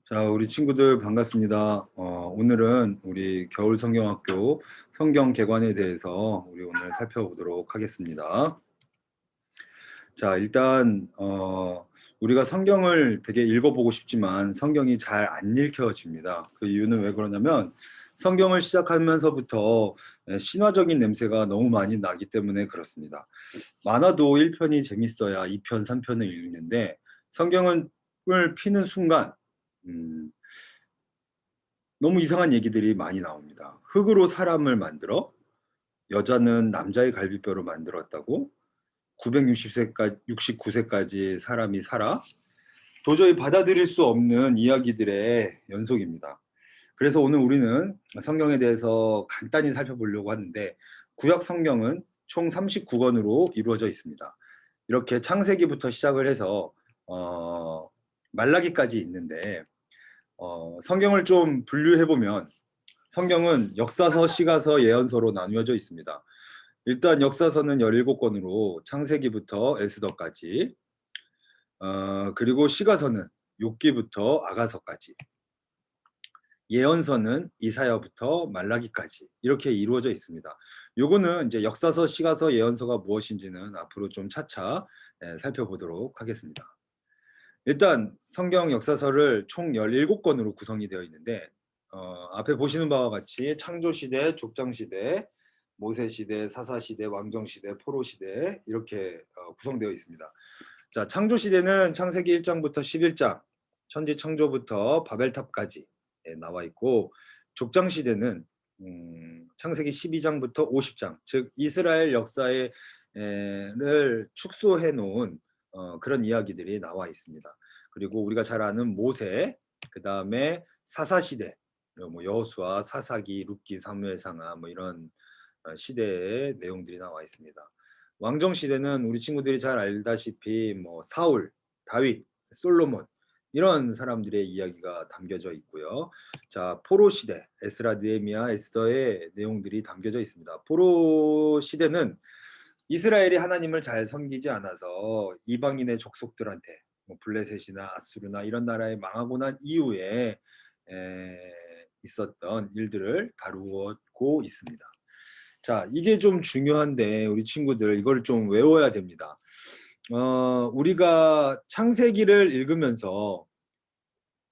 자, 우리 친구들 반갑습니다. 오늘은 우리 겨울 성경학교 성경 개관에 대해서 우리 오늘 살펴보도록 하겠습니다. 자, 일단 우리가 성경을 되게 읽어보고 싶지만 성경이 잘 안 읽혀집니다. 그 이유는 왜 그러냐면 성경을 시작하면서부터 신화적인 냄새가 너무 많이 나기 때문에 그렇습니다. 많아도 1편이 재밌어야 2편, 3편을 읽는데 성경을 피는 순간 너무 이상한 얘기들이 많이 나옵니다. 흙으로 사람을 만들어 여자는 남자의 갈비뼈로 만들었다고 960세까지 69세까지 사람이 살아 도저히 받아들일 수 없는 이야기들의 연속입니다. 그래서 오늘 우리는 성경에 대해서 간단히 살펴보려고 하는데 구약 성경은 총 39권으로 이루어져 있습니다. 이렇게 창세기부터 시작을 해서 말라기까지 있는데 성경을 좀 분류해 보면 성경은 역사서, 시가서, 예언서로 나누어져 있습니다. 일단 역사서는 17권으로 창세기부터 에스더까지, 그리고 시가서는 욥기부터 아가서까지, 예언서는 이사야부터 말라기까지 이렇게 이루어져 있습니다. 요거는 이제 역사서, 시가서, 예언서가 무엇인지는 앞으로 좀 차차 살펴보도록 하겠습니다. 일단 성경 역사서를 총 17권으로 구성이 되어 있는데 앞에 보시는 바와 같이 창조시대, 족장시대, 모세시대, 사사시대, 왕정시대, 포로시대 이렇게 구성되어 있습니다. 자, 창조시대는 창세기 1장부터 11장, 천지창조부터 바벨탑까지 나와 있고 족장시대는 창세기 12장부터 50장, 즉 이스라엘 역사를 축소해 놓은 그런 이야기들이 나와 있습니다. 그리고 우리가 잘 아는 모세, 그 다음에 사사시대, 뭐 여호수아, 사사기, 룻기, 사무엘상하 뭐 이런 시대의 내용들이 나와 있습니다. 왕정 시대는 우리 친구들이 잘 알다시피 뭐 사울, 다윗, 솔로몬 이런 사람들의 이야기가 담겨져 있고요. 자, 포로 시대, 에스라, 느헤미야, 에스더의 내용들이 담겨져 있습니다. 포로 시대는 이스라엘이 하나님을 잘 섬기지 않아서 이방인의 족속들한테 뭐 블레셋이나 아수르나 이런 나라에 망하고 난 이후에 있었던 일들을 다루고 있습니다. 자, 이게 좀 중요한데 우리 친구들 이걸 좀 외워야 됩니다. 우리가 창세기를 읽으면서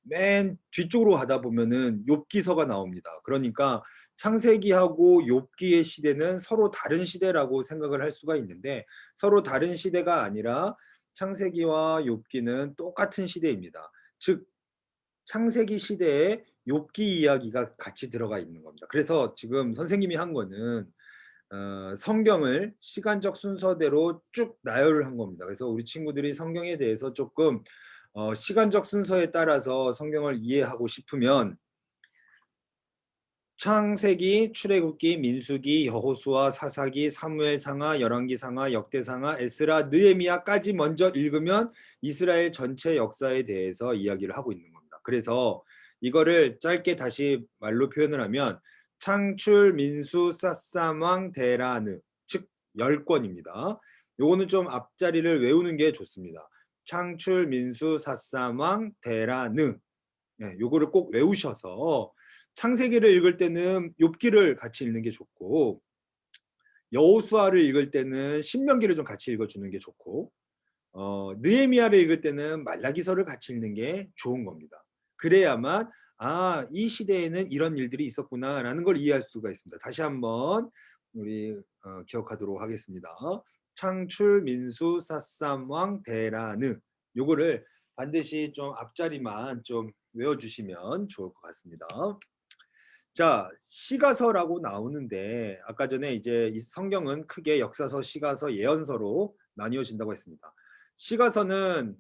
맨 뒤쪽으로 가다 보면은 욥기서가 나옵니다. 그러니까 창세기하고 욥기의 시대는 서로 다른 시대라고 생각을 할 수가 있는데 서로 다른 시대가 아니라 창세기와 욥기는 똑같은 시대입니다. 즉 창세기 시대에 욥기 이야기가 같이 들어가 있는 겁니다. 그래서 지금 선생님이 한 거는 성경을 시간적 순서대로 쭉 나열을 한 겁니다. 그래서 우리 친구들이 성경에 대해서 조금 시간적 순서에 따라서 성경을 이해하고 싶으면 창세기, 출애굽기, 민수기, 여호수아, 사사기, 사무엘상하, 열왕기상하, 역대상하, 에스라, 느헤미야까지 먼저 읽으면 이스라엘 전체 역사에 대해서 이야기를 하고 있는 겁니다. 그래서 이거를 짧게 다시 말로 표현을 하면 창출, 민수, 撒삼왕, 데라느 즉 10권입니다. 요거는 좀 앞자리를 외우는 게 좋습니다. 창출, 민수, 撒삼왕, 데라느 요거를 꼭 외우셔서 창세기를 읽을 때는 욥기를 같이 읽는 게 좋고 여호수아를 읽을 때는 신명기를 좀 같이 읽어주는 게 좋고 느헤미야를 읽을 때는 말라기서를 같이 읽는 게 좋은 겁니다. 그래야만 이 시대에는 이런 일들이 있었구나라는 걸 이해할 수가 있습니다. 다시 한번 우리 기억하도록 하겠습니다. 창출, 민수, 撒삼왕, 데라느 요거를 반드시 좀 앞자리만 좀 외워주시면 좋을 것 같습니다. 자, 시가서라고 나오는데 아까 전에 이제 이 성경은 크게 역사서, 시가서, 예언서로 나뉘어진다고 했습니다. 시가서는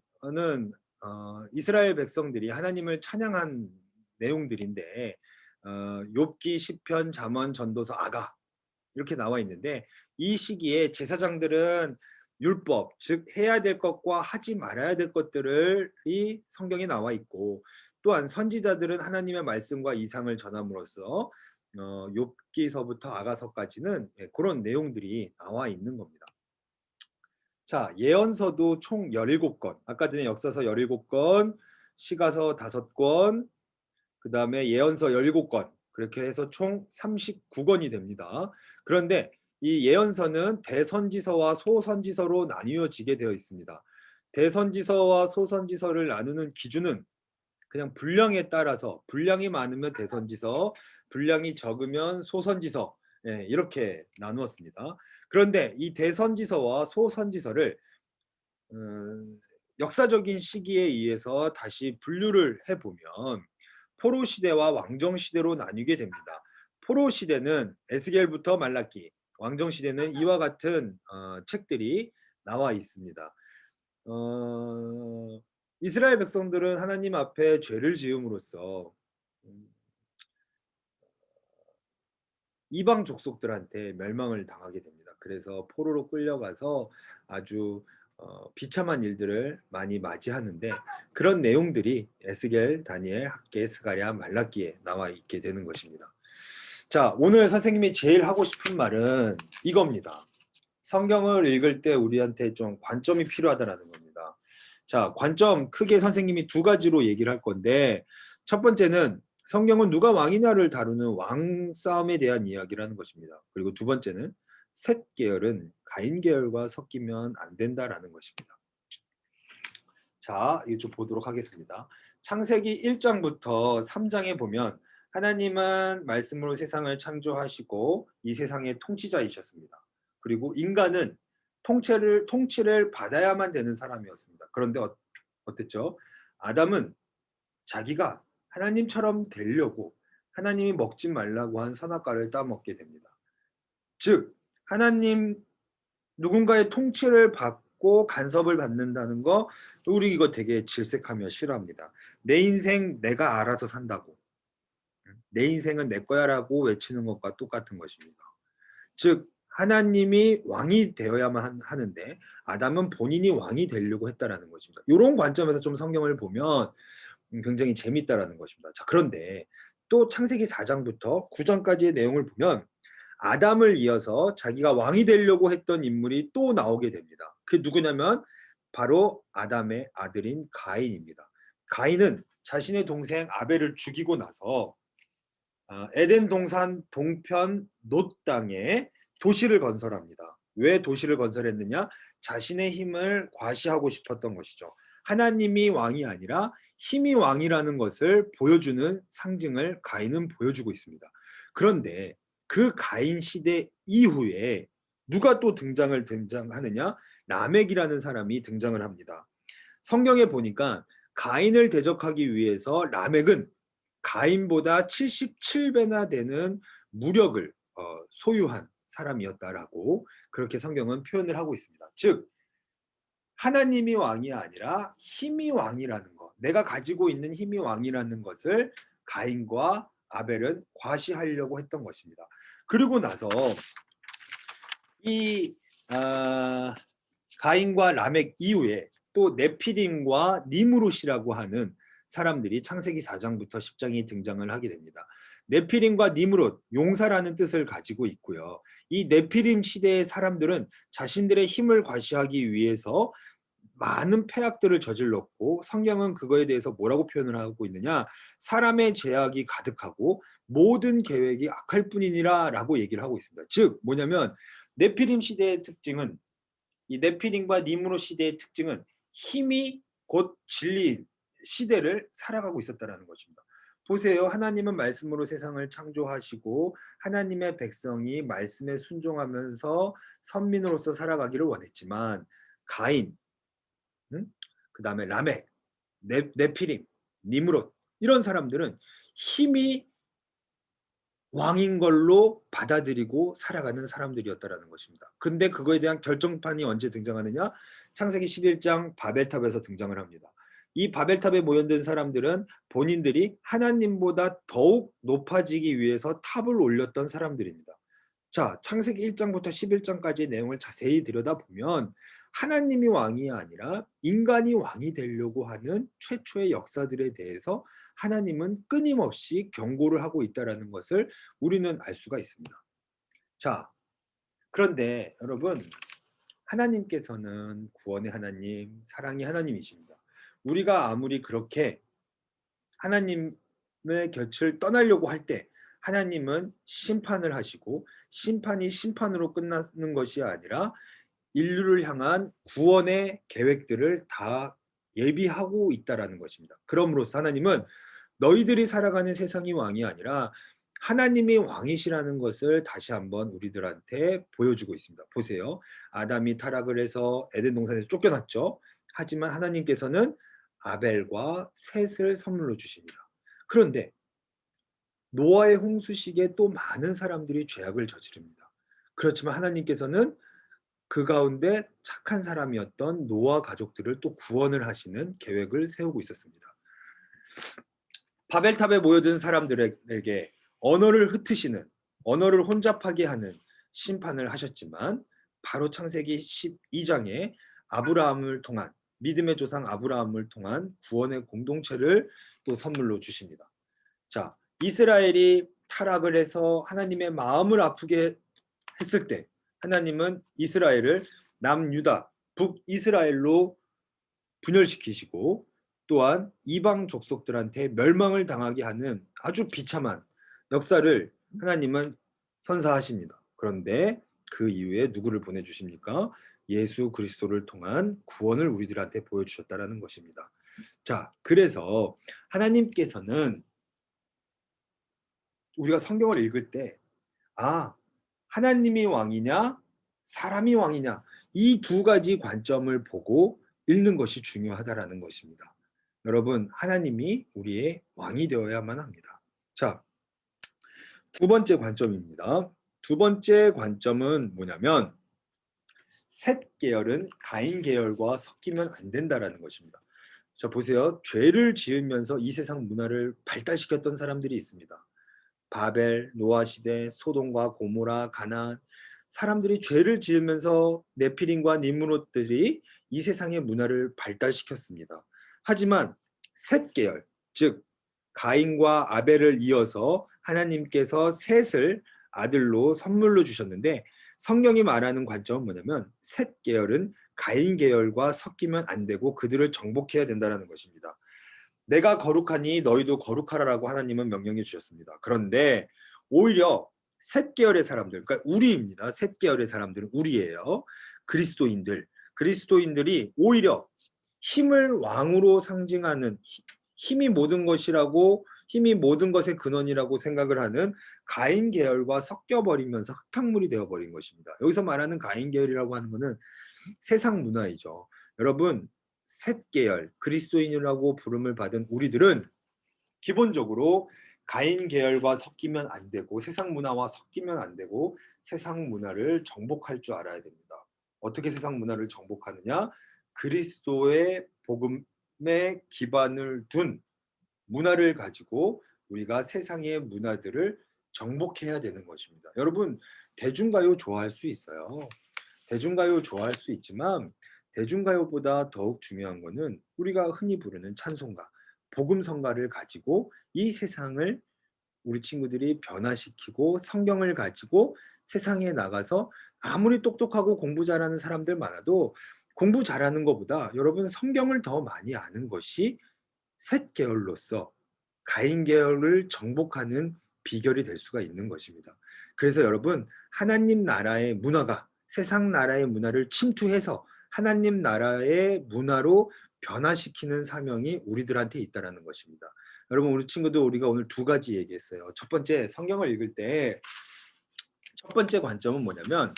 이스라엘 백성들이 하나님을 찬양한 내용들인데 욥기, 시편, 잠언, 전도서, 아가 이렇게 나와 있는데 이 시기에 제사장들은 율법, 즉 해야 될 것과 하지 말아야 될 것들이 성경에 나와 있고 또한 선지자들은 하나님의 말씀과 이상을 전함으로써 욥기서부터 아가서까지는 그런 내용들이 나와 있는 겁니다. 자, 예언서도 총 17권. 아까 전에 역사서 17권, 시가서 5권, 그 다음에 예언서 17권, 그렇게 해서 총 39권이 됩니다. 그런데 이 예언서는 대선지서와 소선지서로 나뉘어지게 되어 있습니다. 대선지서와 소선지서를 나누는 기준은 그냥 분량에 따라서, 분량이 많으면 대선지서, 분량이 적으면 소선지서, 이렇게 나누었습니다. 그런데 이 대선지서와 소선지서를 역사적인 시기에 의해서 다시 분류를 해보면 포로 시대와 왕정 시대로 나뉘게 됩니다. 포로 시대는 에스겔부터 말라기, 왕정 시대는 이와 같은 책들이 나와 있습니다. 이스라엘 백성들은 하나님 앞에 죄를 지음으로써 이방 족속들한테 멸망을 당하게 됩니다. 그래서 포로로 끌려가서 아주 비참한 일들을 많이 맞이하는데, 그런 내용들이 에스겔, 다니엘, 학개, 스가랴, 말라기에 나와 있게 되는 것입니다. 자, 오늘 선생님이 제일 하고 싶은 말은 이겁니다. 성경을 읽을 때 우리한테 좀 관점이 필요하다는 겁니다. 자, 관점 크게 선생님이 2가지로 얘기를 할 건데, 첫 번째는 성경은 누가 왕이냐를 다루는 왕 싸움에 대한 이야기를 하는 것입니다. 그리고 2번째는 셋 계열은 가인 계열과 섞이면 안 된다라는 것입니다. 자, 이거 좀 보도록 하겠습니다. 창세기 1장부터 3장에 보면 하나님은 말씀으로 세상을 창조하시고 이 세상의 통치자이셨습니다. 그리고 인간은 통치를 받아야만 되는 사람이었습니다. 그런데 어땠죠? 아담은 자기가 하나님처럼 되려고 하나님이 먹지 말라고 한 선악과를 따먹게 됩니다. 즉, 하나님 누군가의 통치를 받고 간섭을 받는다는 거, 우리 이거 되게 질색하며 싫어합니다. 내 인생 내가 알아서 산다고, 내 인생은 내 거야라고 외치는 것과 똑같은 것입니다. 즉, 하나님이 왕이 되어야만 하는데 아담은 본인이 왕이 되려고 했다라는 것입니다. 이런 관점에서 좀 성경을 보면 굉장히 재밌다라는 것입니다. 자, 그런데 또 창세기 4장부터 9장까지의 내용을 보면 아담을 이어서 자기가 왕이 되려고 했던 인물이 또 나오게 됩니다. 그 누구냐면 바로 아담의 아들인 가인입니다. 가인은 자신의 동생 아벨을 죽이고 나서 에덴 동산 동편 놋 땅에 도시를 건설합니다. 왜 도시를 건설했느냐? 자신의 힘을 과시하고 싶었던 것이죠. 하나님이 왕이 아니라 힘이 왕이라는 것을 보여주는 상징을 가인은 보여주고 있습니다. 그런데 그 가인 시대 이후에 누가 또 등장하느냐? 라멕이라는 사람이 등장을 합니다. 성경에 보니까 가인을 대적하기 위해서 라멕은 가인보다 77배나 되는 무력을 소유한 사람이었다라고 그렇게 성경은 표현을 하고 있습니다. 즉, 하나님이 왕이 아니라 힘이 왕이라는 것, 내가 가지고 있는 힘이 왕이라는 것을 가인과 아벨은 과시하려고 했던 것입니다. 그리고 나서 이 가인과 라멕 이후에 또 네피림과 니무롯이라고 하는 사람들이 창세기 4장부터 10장에 등장을 하게 됩니다. 네피림과 니무롯, 용사라는 뜻을 가지고 있고요. 이 네피림 시대의 사람들은 자신들의 힘을 과시하기 위해서 많은 폐악들을 저질렀고, 성경은 그거에 대해서 뭐라고 표현을 하고 있느냐? 사람의 죄악이 가득하고 모든 계획이 악할 뿐이니라 라고 얘기를 하고 있습니다. 즉 뭐냐면 네피림 시대의 특징은, 이 네피림과 니므롯 시대의 특징은 힘이 곧 진리인 시대를 살아가고 있었다는 것입니다. 보세요. 하나님은 말씀으로 세상을 창조하시고 하나님의 백성이 말씀에 순종하면서 선민으로서 살아가기를 원했지만 가인, 그 다음에 라멕, 네피림, 니므롯, 이런 사람들은 힘이 왕인 걸로 받아들이고 살아가는 사람들이었다라는 것입니다. 근데 그거에 대한 결정판이 언제 등장하느냐? 창세기 11장 바벨탑에서 등장을 합니다. 이 바벨탑에 모여든 사람들은 본인들이 하나님보다 더욱 높아지기 위해서 탑을 올렸던 사람들입니다. 자, 창세기 1장부터 11장까지의 내용을 자세히 들여다보면 하나님이 왕이 아니라 인간이 왕이 되려고 하는 최초의 역사들에 대해서 하나님은 끊임없이 경고를 하고 있다는 것을 우리는 알 수가 있습니다. 자, 그런데 여러분, 하나님께서는 구원의 하나님, 사랑의 하나님이십니다. 우리가 아무리 그렇게 하나님의 곁을 떠나려고 할 때 하나님은 심판을 하시고 심판이 심판으로 끝나는 것이 아니라 인류를 향한 구원의 계획들을 다 예비하고 있다라는 것입니다. 그럼으로써 하나님은 너희들이 살아가는 세상이 왕이 아니라 하나님이 왕이시라는 것을 다시 한번 우리들한테 보여주고 있습니다. 보세요. 아담이 타락을 해서 에덴 동산에서 쫓겨났죠. 하지만 하나님께서는 아벨과 셋을 선물로 주십니다. 그런데 노아의 홍수시기에 또 많은 사람들이 죄악을 저지릅니다. 그렇지만 하나님께서는 그 가운데 착한 사람이었던 노아 가족들을 또 구원을 하시는 계획을 세우고 있었습니다. 바벨탑에 모여든 사람들에게 언어를 흩으시는, 언어를 혼잡하게 하는 심판을 하셨지만 바로 창세기 12장에 아브라함을 통한, 믿음의 조상 아브라함을 통한 구원의 공동체를 또 선물로 주십니다. 자, 이스라엘이 타락을 해서 하나님의 마음을 아프게 했을 때 하나님은 이스라엘을 남유다, 북이스라엘로 분열시키시고 또한 이방 족속들한테 멸망을 당하게 하는 아주 비참한 역사를 하나님은 선사하십니다. 그런데 그 이후에 누구를 보내주십니까? 예수 그리스도를 통한 구원을 우리들한테 보여주셨다라는 것입니다. 자, 그래서 하나님께서는 우리가 성경을 읽을 때 하나님이 왕이냐 사람이 왕이냐 이 두 가지 관점을 보고 읽는 것이 중요하다라는 것입니다. 여러분, 하나님이 우리의 왕이 되어야만 합니다. 자, 두 번째 관점입니다. 두 번째 관점은 뭐냐면 셋 계열은 가인 계열과 섞이면 안 된다라는 것입니다. 자, 보세요. 죄를 지으면서 이 세상 문화를 발달시켰던 사람들이 있습니다. 바벨, 노아 시대, 소돔과 고모라, 가나안, 사람들이 죄를 지으면서 네피림과 니므롯들이 이 세상의 문화를 발달시켰습니다. 하지만 셋 계열, 즉 가인과 아벨을 이어서 하나님께서 셋을 아들로 선물로 주셨는데 성경이 말하는 관점은 뭐냐면 셋 계열은 가인 계열과 섞이면 안 되고 그들을 정복해야 된다는 것입니다. 내가 거룩하니 너희도 거룩하라라고 하나님은 명령해 주셨습니다. 그런데 오히려 셋 계열의 사람들, 그러니까 우리입니다. 셋 계열의 사람들은 우리예요. 그리스도인들이 오히려 힘을 왕으로 상징하는 힘이 모든 것이라고 힘이 모든 것의 근원이라고 생각을 하는 가인 계열과 섞여버리면서 흙탕물이 되어버린 것입니다. 여기서 말하는 가인 계열이라고 하는 것은 세상 문화이죠. 여러분, 셋 계열, 그리스도인이라고 부름을 받은 우리들은 기본적으로 가인 계열과 섞이면 안 되고 세상 문화와 섞이면 안 되고 세상 문화를 정복할 줄 알아야 됩니다. 어떻게 세상 문화를 정복하느냐? 그리스도의 복음에 기반을 둔 문화를 가지고 우리가 세상의 문화들을 정복해야 되는 것입니다. 여러분, 대중가요 좋아할 수 있어요. 대중가요 좋아할 수 있지만 대중가요보다 더욱 중요한 것은 우리가 흔히 부르는 찬송가, 복음성가를 가지고 이 세상을 우리 친구들이 변화시키고 성경을 가지고 세상에 나가서 아무리 똑똑하고 공부 잘하는 사람들 많아도 공부 잘하는 것보다 여러분 성경을 더 많이 아는 것이 셋 계열로서 가인 계열을 정복하는 비결이 될 수가 있는 것입니다. 그래서 여러분, 하나님 나라의 문화가 세상 나라의 문화를 침투해서 하나님 나라의 문화로 변화시키는 사명이 우리들한테 있다는 것입니다. 여러분, 우리 친구들 우리가 오늘 두 가지 얘기했어요. 첫 번째, 성경을 읽을 때 첫 번째 관점은 뭐냐면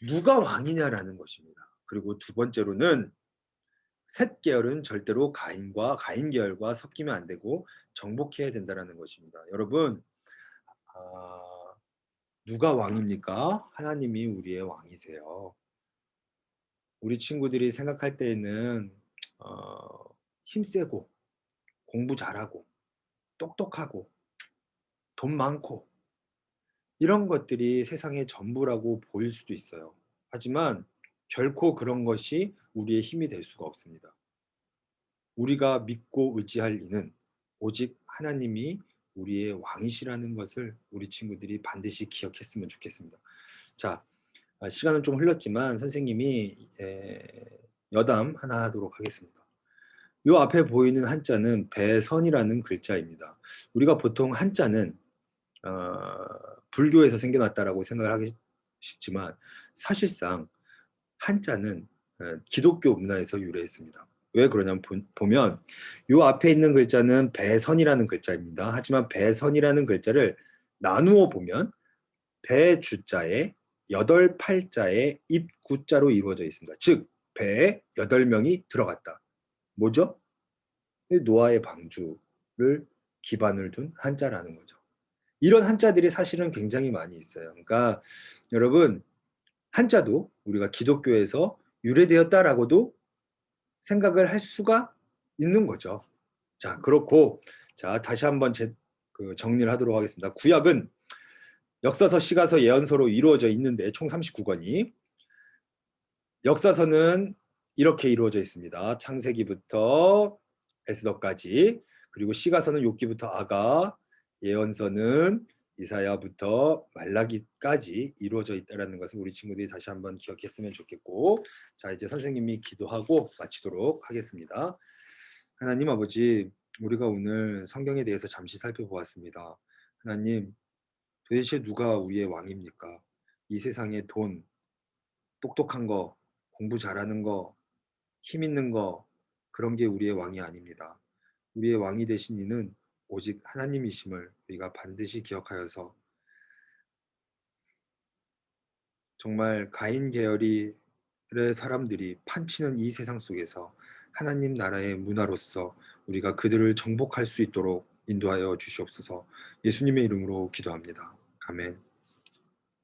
누가 왕이냐라는 것입니다. 그리고 두 번째로는 셋 계열은 절대로 가인 계열과 섞이면 안 되고 정복해야 된다는 것입니다. 여러분, 누가 왕입니까? 하나님이 우리의 왕이세요. 우리 친구들이 생각할 때에는 힘세고 공부 잘하고 똑똑하고 돈 많고 이런 것들이 세상의 전부라고 보일 수도 있어요. 하지만 결코 그런 것이 우리의 힘이 될 수가 없습니다. 우리가 믿고 의지할 이는 오직 하나님이 우리의 왕이시라는 것을 우리 친구들이 반드시 기억했으면 좋겠습니다. 자, 시간은 좀 흘렀지만 선생님이 여담 하나 하도록 하겠습니다. 요 앞에 보이는 한자는 배선이라는 글자입니다. 우리가 보통 한자는 불교에서 생겨났다라고 생각을 하기 쉽지만 사실상 한자는 기독교 문화에서 유래했습니다. 왜 그러냐면 보면 요 앞에 있는 글자는 배선이라는 글자입니다. 하지만 배선이라는 글자를 나누어 보면 배주자에 여덟 팔자에 입구자로 이루어져 있습니다. 즉 배에 8명이 들어갔다. 뭐죠? 노아의 방주를 기반을 둔 한자라는 거죠. 이런 한자들이 사실은 굉장히 많이 있어요. 그러니까 여러분 한자도 우리가 기독교에서 유래되었다라고도 생각을 할 수가 있는 거죠. 자, 그렇고 자 다시 한번 정리를 하도록 하겠습니다. 구약은 역사서, 시가서, 예언서로 이루어져 있는데 총 39권이 역사서는 이렇게 이루어져 있습니다. 창세기부터 에스더까지. 그리고 시가서는 욥기부터 아가, 예언서는 이사야부터 말라기까지 이루어져 있다는 것을 우리 친구들이 다시 한번 기억했으면 좋겠고, 자 이제 선생님이 기도하고 마치도록 하겠습니다. 하나님 아버지, 우리가 오늘 성경에 대해서 잠시 살펴보았습니다. 하나님, 도대체 누가 우리의 왕입니까? 이 세상의 돈, 똑똑한 거, 공부 잘하는 거, 힘 있는 거, 그런 게 우리의 왕이 아닙니다. 우리의 왕이 되신 이는 오직 하나님이심을 우리가 반드시 기억하여서 정말 가인 계열의 사람들이 판치는 이 세상 속에서 하나님 나라의 문화로서 우리가 그들을 정복할 수 있도록 인도하여 주시옵소서. 예수님의 이름으로 기도합니다. 아멘.